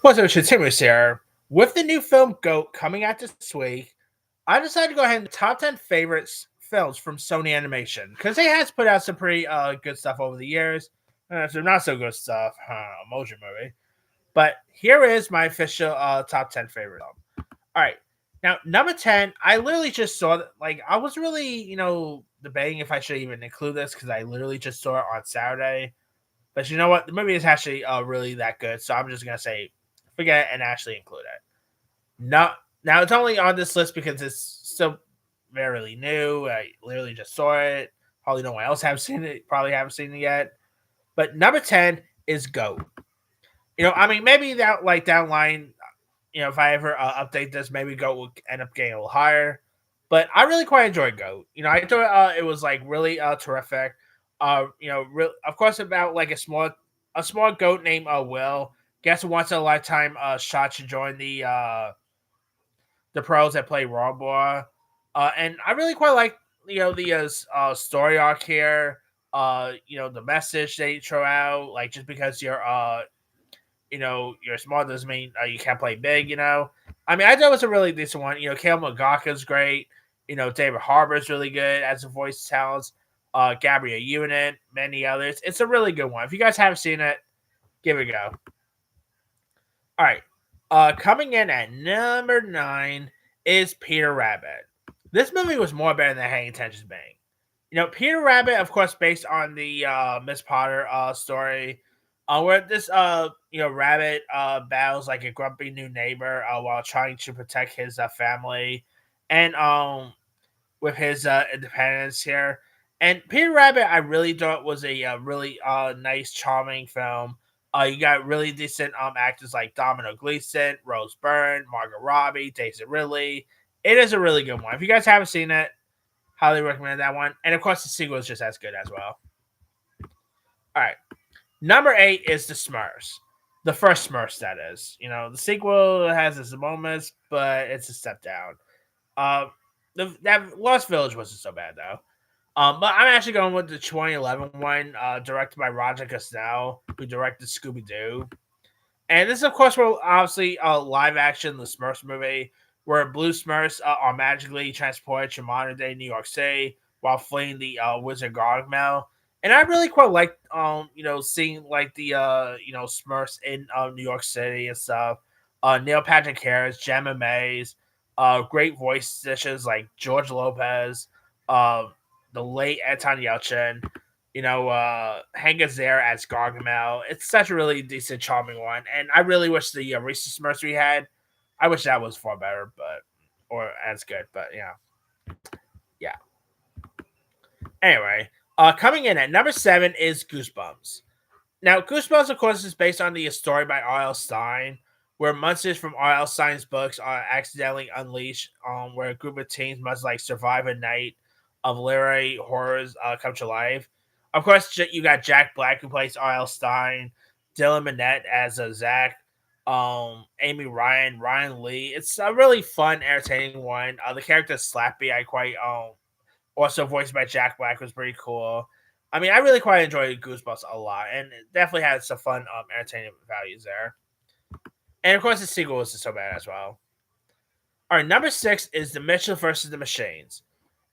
What's up, Shitimus here. With the new film Goat coming out this week, I decided to go ahead and top 10 favorites films from Sony Animation because they has put out some pretty good stuff over the years. Some not so good stuff, emotion movie. But here is my official top 10 favorite film. All right. Now, number 10, I literally just saw that. Like, I was really, debating if I should even include this because I literally just saw it on Saturday. But you know what? The movie is actually really that good. So I'm just going to say forget it and actually include it. No, now it's only on this list because it's still very new. I literally just saw it. Probably no one else have seen it. Probably haven't seen it yet. But number 10 is Goat. I mean, maybe that like down line, if I ever update this, maybe Goat will end up getting a little higher. But I really quite enjoyed Goat. I thought it was like really terrific. Of course, about like a small goat named Will gets a once in a lifetime shot to join the pros that play Raw Boy. And I really quite like the story arc here. The message they throw out, like just because you're small doesn't mean you can't play big. I mean, I thought it was a really decent one. Kale Magaka's great. David Harbour's really good as a voice talent. Gabrielle Union, many others. It's a really good one. If you guys haven't seen it, give it a go. All right. Coming in at number 9 is Peter Rabbit. This movie was more better than Hanging Tensions Bang. Peter Rabbit, of course, based on the Miss Potter story, where this rabbit battles like a grumpy new neighbor while trying to protect his family, and with his independence here. And Peter Rabbit, I really thought was a really nice, charming film. You got really decent actors like Domino Gleeson, Rose Byrne, Margot Robbie, Daisy Ridley. It is a really good one. If you guys haven't seen it, highly recommend that one. And of course, the sequel is just as good as well. All right, number 8 is the Smurfs, the first Smurfs. That is, the sequel has its moments, but it's a step down. Uh, that Lost Village wasn't so bad though. But I'm actually going with the 2011 one, directed by Roger Castell, who directed Scooby Doo. And this, of course, will obviously live action the Smurfs movie, where blue Smurfs are magically transported to modern day New York City while fleeing the Wizard Gargamel. And I really quite like, seeing like the Smurfs in New York City and stuff. Neil Patrick Harris, Gemma Mays, great voice additions like George Lopez, uh, the late Anton Yelchin, Hank Azaria as Gargamel. It's such a really decent, charming one, and I really wish the recent Smurfs we had. I wish that was far better, but or as good. But yeah. Anyway, coming in at number 7 is Goosebumps. Now, Goosebumps, of course, is based on the story by R.L. Stein, where monsters from R.L. Stein's books are accidentally unleashed, where a group of teens must like survive a night of literary horrors come to life. Of course, you got Jack Black who plays R.L. Stein, Dylan Minnette as Zach, Amy Ryan, Ryan Lee. It's a really fun, entertaining one. The character Slappy, I quite also voiced by Jack Black, was pretty cool. I mean, I really quite enjoyed Goosebumps a lot, and it definitely had some fun, entertainment values there. And of course, the sequel was so bad as well. All right, number 6 is The Mitchell versus the Machines.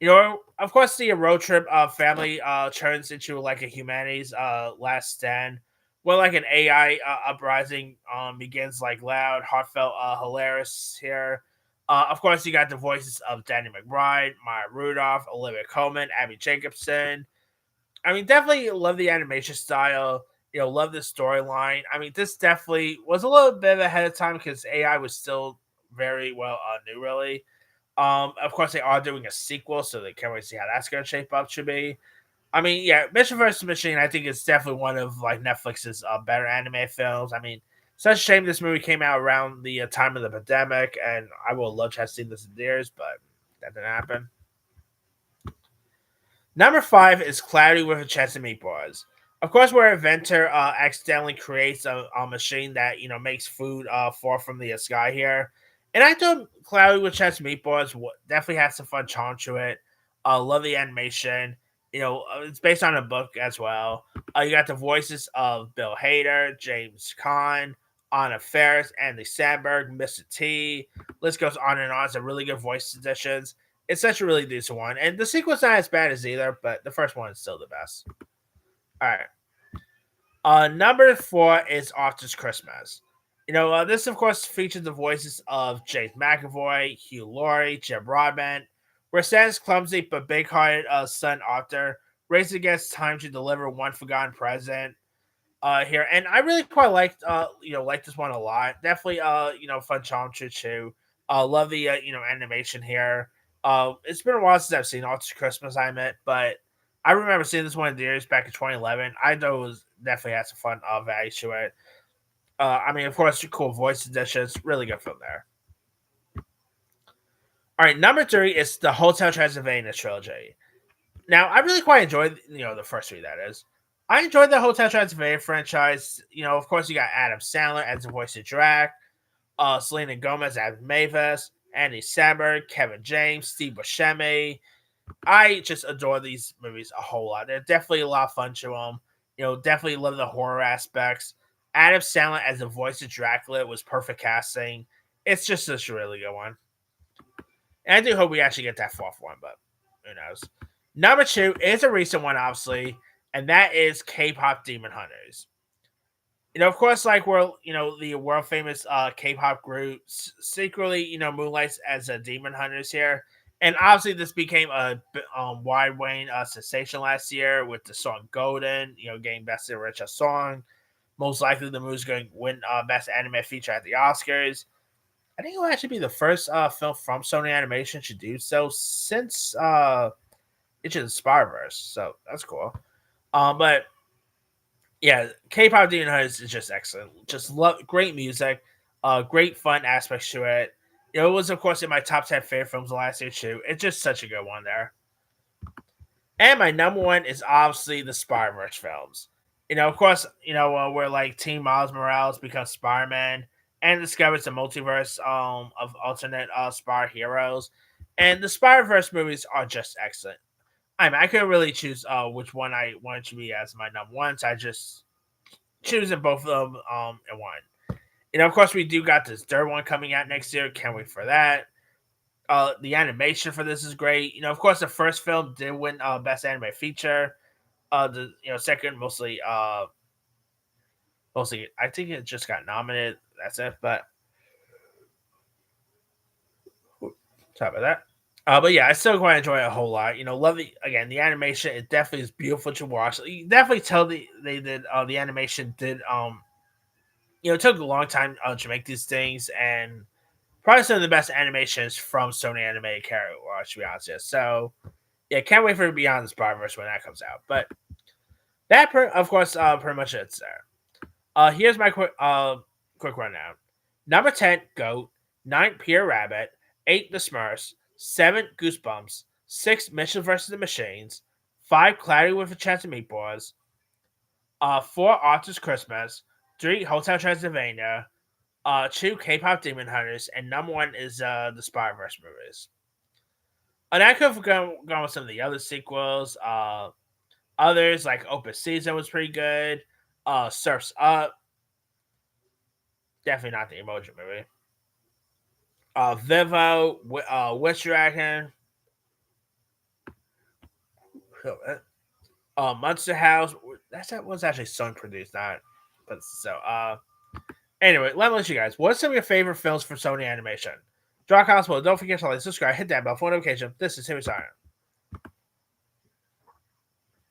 Of course, the road trip family turns into like a humanity's last stand, where like an AI uprising begins like loud, heartfelt, hilarious here. Of course, you got the voices of Danny McBride, Maya Rudolph, Olivia Colman, Abby Jacobson. I mean, definitely love the animation style. Love the storyline. I mean, this definitely was a little bit ahead of time because AI was still very well new, really. Of course, they are doing a sequel, so they can't wait to see how that's going to shape up to be. I mean, yeah, Mission vs. Machine, I think it's definitely one of like Netflix's better anime films. I mean, such a shame this movie came out around the time of the pandemic, and I would love to have seen this in theaters, but that didn't happen. Number 5 is Cloudy with a Chance of Meatballs. Of course, where inventor accidentally creates a machine that makes food fall from the sky here, and I thought Cloudy with a Chance of Meatballs definitely has some fun charm to it. Love the animation. It's based on a book as well. You got the voices of Bill Hader, James Caan, Anna Faris, Andy Samberg, Mr. T. List goes on and on. It's a really good voice additions. It's such a really decent one. And the sequel's not as bad as either, but the first one is still the best. All right. Number 4 is Arthur's Christmas. This of course features the voices of James McAvoy, Hugh Laurie, Jim Broadbent, where Santa's clumsy but big-hearted son Arthur races against time to deliver one forgotten present. Here, and I really quite liked like this one a lot. Definitely fun challenge too. Love the animation here. It's been a while since I've seen Arthur's Christmas, I admit, but I remember seeing this one in theaters back in 2011. I know it was definitely had some fun value to it. I mean, of course, cool voice additions, really good film there. All right, number 3 is the Hotel Transylvania trilogy. Now, I really quite enjoyed the first 3. That is, I enjoyed the Hotel Transylvania franchise. Of course, you got Adam Sandler as the voice of Drac, Selena Gomez as Mavis, Andy Samberg, Kevin James, Steve Buscemi. I just adore these movies a whole lot. They're definitely a lot of fun to them. Definitely love the horror aspects. Adam Sandler as the voice of Dracula was perfect casting. It's just such a really good one. And I do hope we actually get that 4th one, but who knows. Number 2 is a recent one, obviously, and that is K-pop Demon Hunters. Of course, like the world famous K-pop group secretly, moonlights as a Demon Hunters here. And obviously, this became a wide-range sensation last year with the song Golden, getting Best Original Song. Most likely, the movie's going to win Best Anime Feature at the Oscars. I think it will actually be the first film from Sony Animation to do so since Into the Spider-Verse. So that's cool. But yeah, K-pop Demon Hunters is just excellent. Just love great music, great fun aspects to it. It was of course in my top 10 favorite films last year too. It's just such a good one there. And my number 1 is obviously the Spider-Verse films. Of course, where like Team Miles Morales becomes Spider-Man and discovers the multiverse of alternate Spider heroes. And the Spider-Verse movies are just excellent. I couldn't really choose which one I wanted to be as my number 1, so I just choosing both of them in one. Of course, we do got this third one coming out next year. Can't wait for that. The animation for this is great. Of course, the first film did win Best Anime Feature. The second mostly I think it just got nominated. That's it. But sorry about that. But yeah, I still quite enjoy it a whole lot. Love the animation. It definitely is beautiful to watch. You definitely tell they did the animation did it took a long time to make these things, and probably some of the best animations from Sony animated character. To be honest, yeah. So yeah, can't wait for Beyond the Spider-Verse when that comes out. But that of course pretty much it's there. Here's my quick rundown. Number 10, Goat. 9, Peter Rabbit. 8, The Smurfs. 7, Goosebumps. 6, Mitchell vs. the Machines. 5, Cloudy with a Chance of Meatballs. 4, Arthur's Christmas. 3, Hotel Transylvania. 2, K-pop Demon Hunters. And number 1 is the Spider-Verse movies. And I could have gone with some of the other sequels. Others, like Open Season was pretty good. Surf's Up. Definitely not the emoji movie. Vivo, Witch Dragon. Monster House. That was actually Sony produced, not. But so, anyway, let me let you guys. What's some of your favorite films from Sony Animation? Drop comments below. Don't forget to like, subscribe, hit that bell for notification. This is Timmy Signer.